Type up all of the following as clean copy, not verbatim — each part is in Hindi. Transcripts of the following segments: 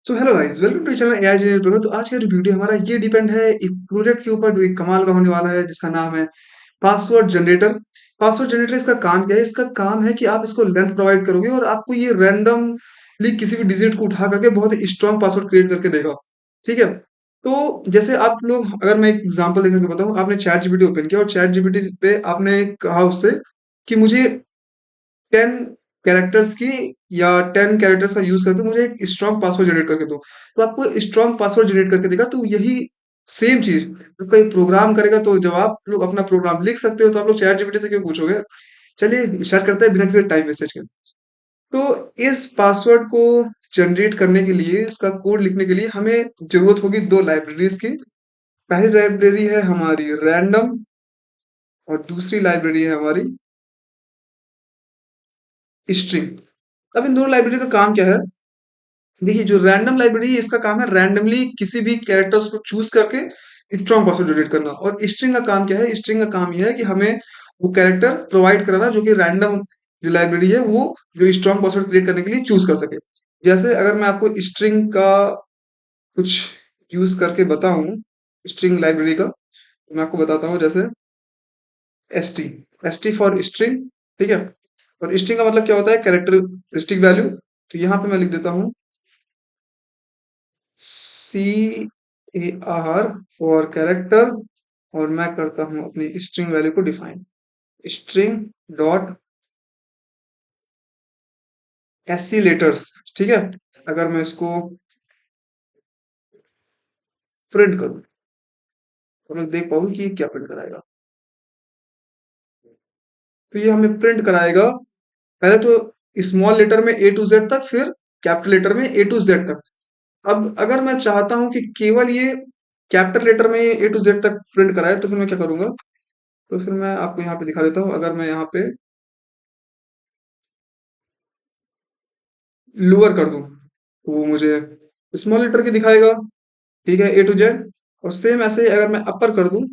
So hello guys, welcome to channel AI engineer pro. तो आज का जो वीडियो हमारा ये डिपेंड है एक प्रोजेक्ट के ऊपर जो एक कमाल का होने वाला है, जिसका नाम है पासवर्ड जनरेटर। पासवर्ड जनरेटर इसका काम क्या है? इसका काम है कि आप इसको लेंथ प्रोवाइड करोगे और आपको ये रैंडमली किसी भी डिजिट को उठा करके बहुत ही स्ट्रॉन्ग पासवर्ड क्रिएट करके देगा। ठीक है। तो जैसे आप लोग, अगर मैं एक एग्जांपल देकर के बताऊं, आपने चैट जीपीटी ओपन किया और चैट जीपीटी पे आपने कहा उससे कि मुझे 10 कैरेक्टर्स की या 10 कैरेक्टर्स का यूज करके मुझे एक स्ट्रॉन्ग पासवर्ड जनरेट करके दो। तो आपको स्ट्रॉन्ग पासवर्ड जनरेट करके देगा। तो यही सेम चीज जब कोई प्रोग्राम करेगा, तो जब आप लोग अपना प्रोग्राम लिख सकते हो तो आप लोग चैट जीपीटी से क्यों पूछोगे। चलिए स्टार्ट करते हैं बिना किसी टाइम वेस्टेज के। तो इस पासवर्ड को जनरेट करने के लिए, इसका कोड लिखने के लिए हमें जरूरत होगी दो लाइब्रेरीज की। पहली लाइब्रेरी है हमारी रैंडम और दूसरी लाइब्रेरी है हमारी स्ट्रिंग। अब इन दोनों लाइब्रेरी का काम क्या है? देखिए, जो रैंडम लाइब्रेरी है इसका काम है रैंडमली किसी भी कैरेक्टर्स को चूज करके स्ट्रॉन्ग पासवर्ड जनरेट करना। और स्ट्रिंग का काम क्या है? स्ट्रिंग का काम यह है कि हमें वो कैरेक्टर प्रोवाइड कराना जो कि रैंडम जो लाइब्रेरी है वो जो स्ट्रॉन्ग पासवर्ड क्रिएट करने के लिए चूज कर सके। जैसे अगर मैं आपको स्ट्रिंग का कुछ यूज करके बताऊं, स्ट्रिंग लाइब्रेरी का, तो मैं आपको बताता हूँ। जैसे S T, S T for string. ठीक है। और स्ट्रिंग का मतलब क्या होता है? Characteristic value. तो यहाँ पे मैं लिख देता हूँ CAR फॉर कैरेक्टर, और मैं करता हूं अपनी स्ट्रिंग वैल्यू को डिफाइन। String dot oscillators. ठीक है। अगर मैं इसको प्रिंट करूं तो लोग देख पाओगे कि ये क्या प्रिंट कराएगा। तो ये हमें प्रिंट कराएगा पहले तो स्मॉल लेटर में A to Z तक, फिर कैपिटल लेटर में A to Z तक। अब अगर मैं चाहता हूं कि केवल ये कैपिटल लेटर में A to Z तक प्रिंट कराए, तो फिर मैं क्या करूंगा? तो फिर मैं आपको यहाँ पे दिखा देता हूँ। अगर मैं यहाँ पे लोअर कर दूं तो वो मुझे स्मॉल लेटर की दिखाएगा। ठीक है, A to Z। और सेम ऐसे ही अगर मैं अपर कर दूं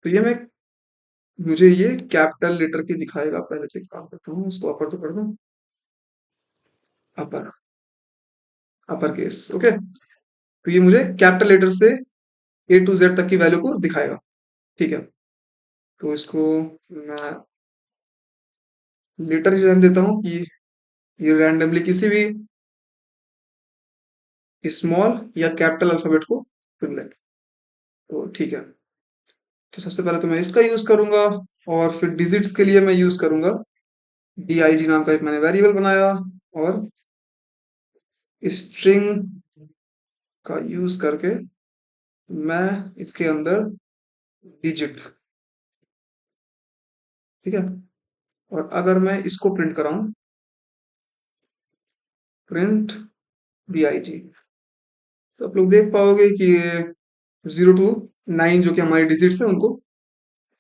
तो ये मैं मुझे ये कैपिटल लेटर की दिखाएगा। पहले तो एक काम करता हूँ, इसको अपर तो कर दूं। अपर, अपर केस। ओके। तो ये मुझे कैपिटल लेटर से A to Z तक की वैल्यू को दिखाएगा। ठीक है। तो इसको मैं लेटर ही रहने देता हूँ कि ये रैंडमली किसी भी स्मॉल या कैपिटल अल्फाबेट को चुन ले। तो ठीक है। तो सबसे पहले तो मैं इसका यूज करूंगा, और फिर डिजिट्स के लिए मैं यूज करूंगा DIG नाम का एक मैंने वेरिएबल बनाया, और स्ट्रिंग का यूज करके मैं इसके अंदर डिजिट। ठीक है। और अगर मैं इसको प्रिंट कराऊं, प्रिंट BIG, तो आप लोग देख पाओगे कि 0 to 9 जो कि हमारी डिजिट्स है उनको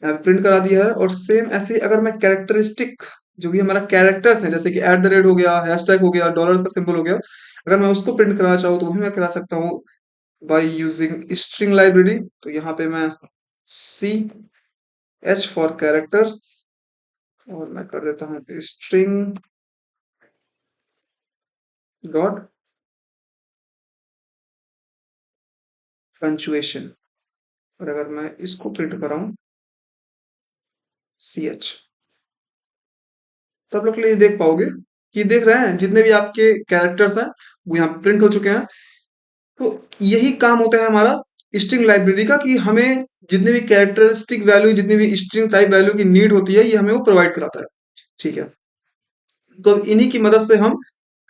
प्रिंट करा दिया है। और सेम ऐसे ही अगर मैं कैरेक्टरिस्टिक जो भी हमारा कैरेक्टर्स है, जैसे कि @ हो गया, हैशटैग हो गया, डॉलर का सिंबल हो गया, अगर मैं उसको प्रिंट कराना चाहूँ तो वो भी मैं करा सकता हूँ बाय यूजिंग स्ट्रिंग लाइब्रेरी। तो यहाँ पे मैं CH फॉर कैरेक्टर, और मैं कर देता हूँ स्ट्रिंग डॉट पंचुएशन। और अगर मैं इसको प्रिंट कराऊं CH, तो आप लोग ये देख पाओगे कि देख रहे हैं जितने भी आपके कैरेक्टर्स हैं वो यहाँ प्रिंट हो चुके हैं। तो यही काम होता है हमारा स्ट्रिंग लाइब्रेरी का, कि हमें जितने भी कैरेक्टरिस्टिक वैल्यू, जितनी भी स्ट्रिंग टाइप वैल्यू की नीड होती है, ये हमें वो प्रोवाइड कराता है। ठीक है। तो अब इन्हीं की मदद से हम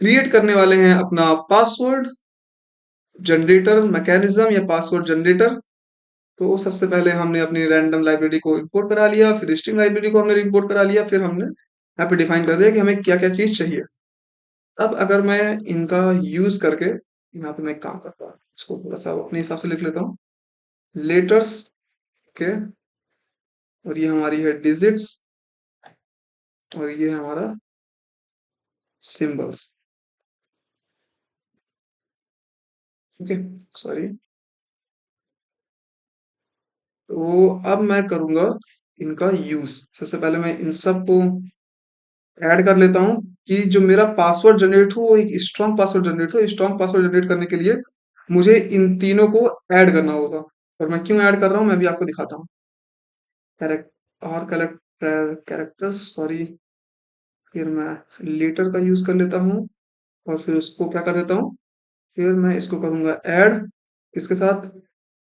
क्रिएट करने वाले हैं अपना पासवर्ड जनरेटर मैकेनिज्म या पासवर्ड जनरेटर। तो सबसे पहले हमने अपनी रैंडम लाइब्रेरी को इंपोर्ट करा लिया, फिर स्ट्रिंग लाइब्रेरी को हमने इंपोर्ट करा लिया, फिर हमने यहाँ पे डिफाइन कर दिया कि हमें क्या क्या चीज चाहिए। अब अगर मैं इनका यूज करके यहाँ पे मैं एक काम करता हूँ, इसको थोड़ा सा अपने हिसाब से लिख लेता हूँ। लेटर्स के, और ये हमारी है डिजिट्स, और ये है हमारा सिंबल्स। Okay, sorry. तो अब मैं करूंगा इनका यूज। सबसे पहले मैं इन सब को ऐड कर लेता हूँ कि जो मेरा पासवर्ड जनरेट हो वो एक स्ट्रॉन्ग पासवर्ड जनरेट हो। स्ट्रॉन्ग पासवर्ड जनरेट करने के लिए मुझे इन तीनों को ऐड करना होगा। और मैं क्यों ऐड कर रहा हूँ मैं भी आपको दिखाता हूँ। कैरेक्टर्स सॉरी, फिर मैं लेटर का यूज कर लेता हूँ और फिर उसको क्या कर देता हूँ, फिर मैं इसको करूंगा ऐड इसके साथ,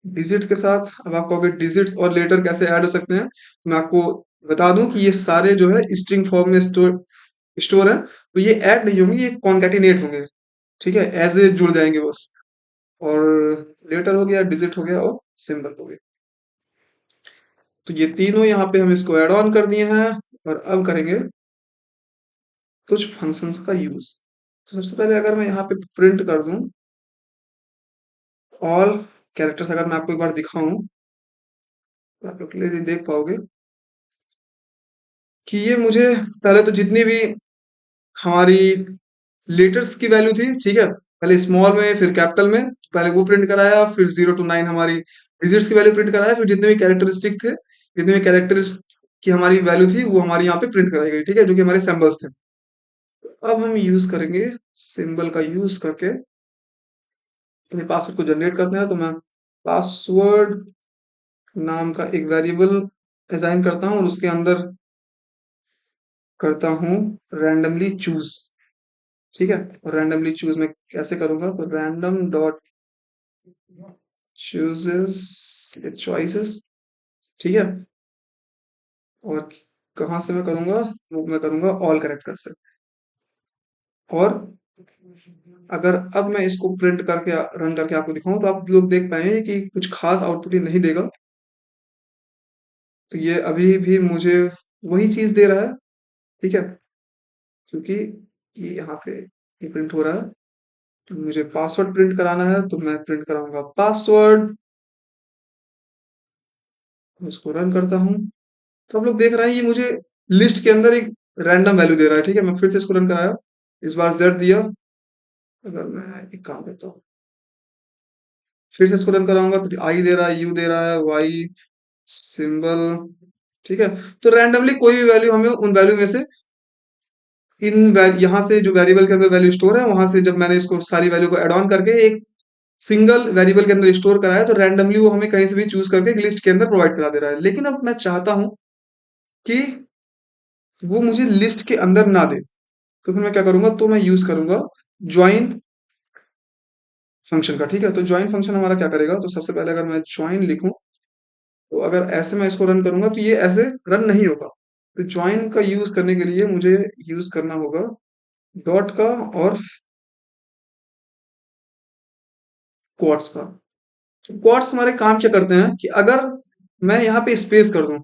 डिजिट के साथ। अब आप कहोगे डिजिट और लेटर कैसे ऐड हो सकते हैं, तो मैं आपको बता दूं कि ये सारे जो है स्ट्रिंग फॉर्म में स्टोर स्टोर है, तो ये ऐड नहीं होंगे, ये कॉन्केटिनेट होंगे। ठीक है, एज ए जुड़ जाएंगे बस। और लेटर हो गया, डिजिट हो गया और सिंबल हो गया। तो ये तीनों यहाँ पे हम इसको ऐड ऑन कर दिए हैं। और अब करेंगे कुछ फंक्शंस का यूज। तो सबसे पहले अगर मैं यहाँ पे प्रिंट कर दूं ऑल कैरेक्टर्स, अगर मैं आपको एक बार दिखाऊं तो आप लोग क्लियरली देख पाओगे कि ये मुझे पहले तो जितनी भी हमारी लेटर्स की वैल्यू थी, ठीक है, पहले स्मॉल में फिर कैपिटल में, पहले वो प्रिंट कराया, फिर 0 to 9 हमारी डिजिट्स की वैल्यू प्रिंट कराया, फिर जितने भी कैरेक्टरिस्टिक थे, जितने भी कैरेक्टर्स की हमारी वैल्यू थी वो हमारी यहाँ पे प्रिंट कराई गई, ठीक है, जो कि हमारे सिंबल्स थे। अब हम यूज करेंगे सिंबल का यूज करके अपने पासवर्ड को जनरेट करते हैं। तो मैं पासवर्ड नाम का एक वेरिएबल असाइन करता हूँ और उसके अंदर करता हूँ रैंडमली चूज। ठीक है, और रैंडमली चूज मैं कैसे करूंगा, तो रैंडम डॉट चूजेस चॉइसेस। ठीक है, और कहाँ से मैं करूंगा, वो मैं करूंगा ऑल कैरेक्टर से। और अगर अब मैं इसको प्रिंट करके रन करके आपको दिखाऊं तो आप लोग देख पाएंगे कि कुछ खास आउटपुट ही नहीं देगा। तो ये अभी भी मुझे वही चीज दे रहा है। ठीक है, क्योंकि ये यहाँ पे ये प्रिंट हो रहा है। तो मुझे पासवर्ड प्रिंट कराना है तो मैं प्रिंट कराऊंगा पासवर्ड। इसको रन करता हूँ तो आप लोग देख रहे हैं ये मुझे लिस्ट के अंदर एक रैंडम वैल्यू दे रहा है। ठीक है, मैं फिर से इसको रन कराया, इस बार जेड दिया। अगर मैं एक काम करता हूँ, फिर से इसको रन कराऊंगा तो आई दे रहा है, यू दे रहा है, वाई सिंबल। ठीक है, तो रैंडमली कोई भी वैल्यू हमें उन वैल्यू में से यहाँ से जो वेरिएबल के अंदर वैल्यू स्टोर है वहां से जब मैंने इसको सारी वैल्यू को एड ऑन करके एक सिंगल वेरिएबल के अंदर स्टोर कराया तो रैंडमली वो हमें कहीं से भी चूज करके एक लिस्ट के अंदर प्रोवाइड करा दे रहा है। लेकिन अब मैं चाहता हूं कि वो मुझे लिस्ट के अंदर ना दे, तो फिर मैं क्या करूंगा, तो मैं यूज करूंगा ज्वाइन फंक्शन का। ठीक है, तो ज्वाइन फंक्शन हमारा क्या करेगा, तो सबसे पहले अगर मैं ज्वाइन लिखूं तो अगर ऐसे मैं इसको रन करूंगा तो ये ऐसे रन नहीं होगा। तो ज्वाइन का यूज करने के लिए मुझे यूज करना होगा डॉट का और क्वाट्स का। तो क्वाट्स हमारे काम क्या करते हैं कि अगर मैं यहाँ पे स्पेस कर दूं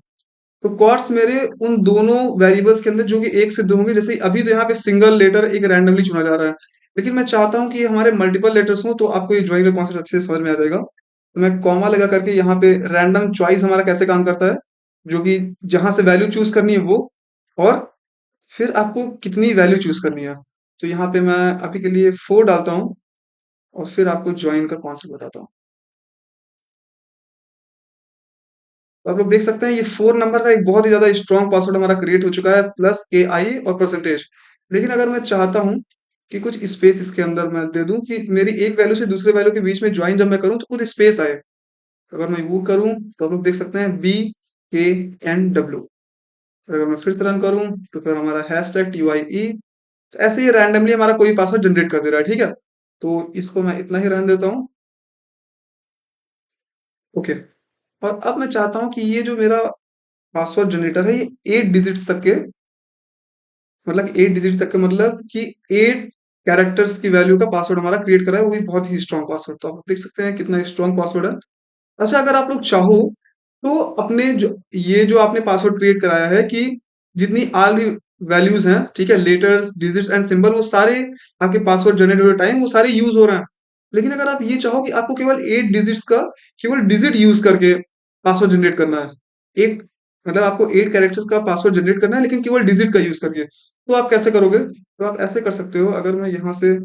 तो क्वाट्स मेरे उन दोनों वेरिएबल्स के अंदर जो कि एक सिद्ध होंगे, जैसे अभी तो यहाँ पे सिंगल लेटर एक रैंडमली चुना जा रहा है, लेकिन मैं चाहता हूँ कि ये हमारे मल्टीपल लेटर्स हो, तो आपको ये ज्वाइन का कॉन्सेप्ट अच्छे से समझ में आ जाएगा। तो मैं कॉमा लगा करके यहाँ पे रैंडम चॉइस हमारा कैसे काम करता है, जो कि जहां से वैल्यू चूज करनी है वो, और फिर आपको कितनी वैल्यू चूज करनी है। तो यहाँ पे मैं अभी के लिए 4 डालता हूँ और फिर आपको ज्वाइन का कॉन्सेप्ट बताता हूँ। तो आप लोग देख सकते हैं ये 4 नंबर का एक बहुत ही ज्यादा स्ट्रॉन्ग पासवर्ड हमारा क्रिएट हो चुका है, प्लस के आई और परसेंटेज। लेकिन अगर मैं चाहता हूं कि कुछ स्पेस इसके अंदर मैं दे दूं कि मेरी एक वैल्यू से दूसरे वैल्यू के बीच में ज्वाइन जब मैं करूं तो कुछ स्पेस आए, अगर मैं वो करूं तो आप लोग देख सकते हैं BKNW। अगर मैं फिर से रन करूं तो फिर हमारा हैश टैग TYE। तो ऐसे ही रैंडमली हमारा कोई पासवर्ड जनरेट कर दे रहा है। ठीक है, तो इसको मैं इतना ही रहने देता हूँ। ओके, और अब मैं चाहता हूं कि ये जो मेरा पासवर्ड जनरेटर है ये 8 डिजिट्स तक के, मतलब 8 डिजिट तक का, मतलब कि 8 कैरेक्टर्स की वैल्यू का पासवर्ड हमारा क्रिएट करा है, वो भी बहुत ही स्ट्रॉन्ग पासवर्ड। तो आप देख सकते हैं कितना स्ट्रॉन्ग पासवर्ड है। अच्छा, अगर आप लोग चाहो तो अपने जो ये जो आपने पासवर्ड क्रिएट कराया है कि जितनी ऑल वैल्यूज हैं, ठीक है, लेटर्स डिजिट्स एंड सिंबल, वो सारे आपके पासवर्ड जनरेट हो टाइम वो सारे यूज हो रहे हैं। लेकिन अगर आप ये चाहो कि आपको केवल 8 डिजिट्स का केवल डिजिट यूज करके पासवर्ड जनरेट करना है, एक मतलब आपको 8 कैरेक्टर्स का पासवर्ड जनरेट करना है लेकिन केवल डिजिट का यूज करके, तो आप कैसे करोगे, तो आप ऐसे कर सकते हो। अगर मैं यहाँ से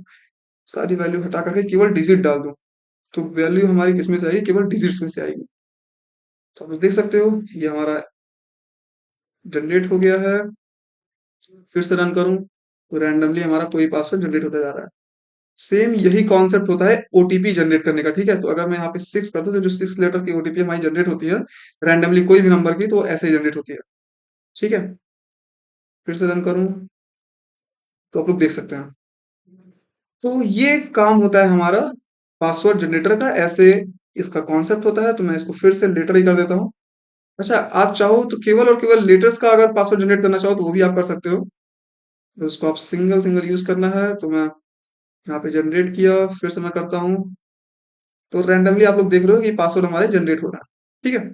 सारी वैल्यू हटा करके केवल डिजिट डाल दूं तो वैल्यू हमारी किसमें से आएगी, केवल डिजिट्स में से आएगी। तो आप देख सकते हो ये हमारा जनरेट हो गया है। फिर से रन करूँ, तो रैंडमली हमारा कोई पासवर्ड जनरेट होता जा रहा है। सेम यही कॉन्सेप्ट होता है ओटीपी जनरेट करने का, ठीक है? तो अगर मैं यहाँ पे 6 कर दूँ, तो जो 6 लेटर की ओटीपी हमारी जनरेट होती है, रैंडमली कोई भी नंबर की, तो ऐसे ही जनरेट होती है, ठीक है? फिर से रन करूँ, तो आप लोग देख सकते हैं। तो ये काम होता है हमारा पासवर्ड जनरेटर का, ऐसे इसका कॉन्सेप्ट होता है। तो मैं इसको फिर से लेटर ही कर देता हूँ। अच्छा, आप चाहो तो केवल और केवल लेटर्स का अगर पासवर्ड जनरेट करना चाहो, तो वो भी आप कर सकते हो। तो उसको आप सिंगल सिंगल यूज करना है, तो मैं यहाँ पे जनरेट किया, फिर से मैं करता हूँ, तो रैंडमली आप लोग देख रहे हो कि पासवर्ड हमारे जनरेट हो रहा है, ठीक है?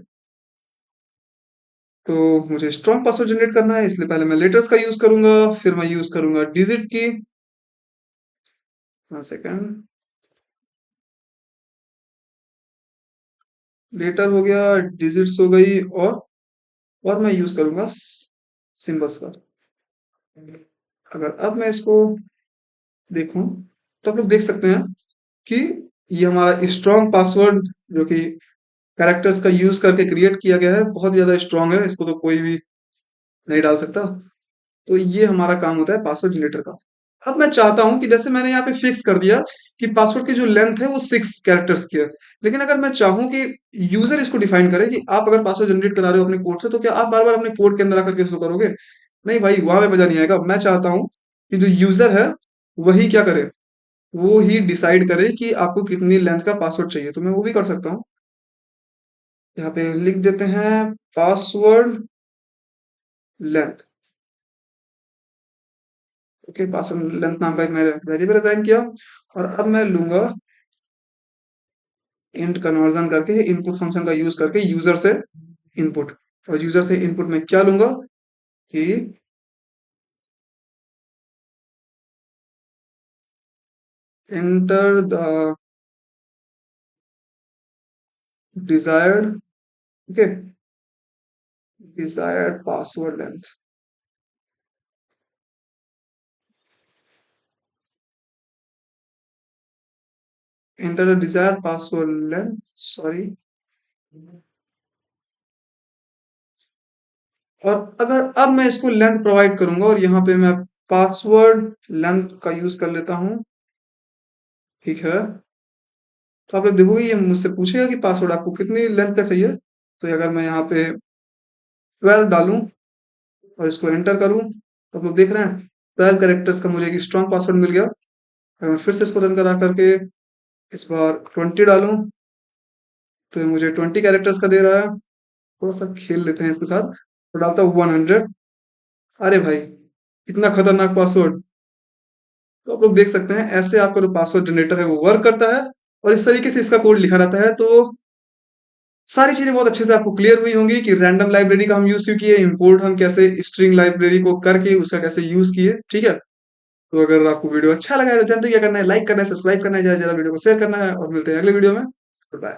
तो मुझे स्ट्रॉन्ग पासवर्ड जनरेट करना है, इसलिए पहले मैं लेटर्स का यूज करूंगा, फिर मैं यूज करूंगा डिजिट की। 1 सेकेंड, लेटर हो गया, डिजिट्स हो गई, और मैं यूज करूंगा सिंबल्स का। अगर अब मैं इसको देखूं, तो आप लोग देख सकते हैं कि ये हमारा स्ट्रॉन्ग पासवर्ड, जो कि कैरेक्टर्स का यूज करके क्रिएट किया गया है, बहुत ज्यादा स्ट्रॉन्ग है, इसको तो कोई भी नहीं डाल सकता। तो ये हमारा काम होता है पासवर्ड जनरेटर का। अब मैं चाहता हूं कि जैसे मैंने यहाँ पे फिक्स कर दिया कि पासवर्ड की जो लेंथ है वो 6 कैरेक्टर्स की है, लेकिन अगर मैं चाहूं कि यूजर इसको डिफाइन करे कि आप अगर पासवर्ड जनरेट करा रहे हो अपने कोड से, तो क्या आप बार बार अपने कोड के अंदर आकर के इसको करोगे? नहीं भाई, वहां पे मजा नहीं आएगा। मैं चाहता हूं कि जो यूजर है वही क्या करे, वो ही डिसाइड करे कि आपको कितनी लेंथ का पासवर्ड चाहिए। तो मैं वो भी कर सकता हूँ। यहाँ पे लिख देते हैं password length. Okay, password length नाम का एक मैंने वेरिएबल असाइन किया, और अब मैं लूंगा इंट कन्वर्जन करके, इनपुट फंक्शन का यूज करके यूजर से इनपुट। और यूजर से इनपुट में क्या लूंगा कि enter the desired, okay, desired password length. Enter the desired password length, sorry. और अगर अब मैं इसको लेंथ प्रोवाइड करूंगा, और यहाँ पे मैं पासवर्ड लेंथ का यूज कर लेता हूँ, ठीक है? तो आप लोग देखोगे ये मुझसे पूछेगा कि पासवर्ड आपको कितनी लेंथ का चाहिए। तो अगर मैं यहाँ पे 12 डालूं और इसको एंटर करूं, तो आप लोग देख रहे हैं 12 कैरेक्टर्स का मुझे एक स्ट्रॉन्ग पासवर्ड मिल गया। अगर मैं फिर से इसको रन करा करके इस बार 20 डालूं, तो ये मुझे 20 कैरेक्टर्स का दे रहा है। थोड़ा सा खेल लेते हैं इसके साथ, तो डालता हूँ 100। अरे भाई, इतना खतरनाक पासवर्ड! तो आप लोग देख सकते हैं ऐसे आपका जो पासवर्ड जनरेटर है वो वर्क करता है, और इस तरीके से इसका कोड लिखा रहता है। तो सारी चीजें बहुत अच्छे से आपको क्लियर हुई होंगी कि रैंडम लाइब्रेरी का हम यूज क्यों किए, इंपोर्ट हम कैसे स्ट्रिंग लाइब्रेरी को करके उसका कैसे यूज किए, ठीक है? तो अगर आपको वीडियो अच्छा लगा है, तो जानते हो क्या करना है, लाइक करना है, सब्सक्राइब करना है, ज्यादा से ज्यादा वीडियो को शेयर करना है, और मिलते हैं अगले वीडियो में। Good bye.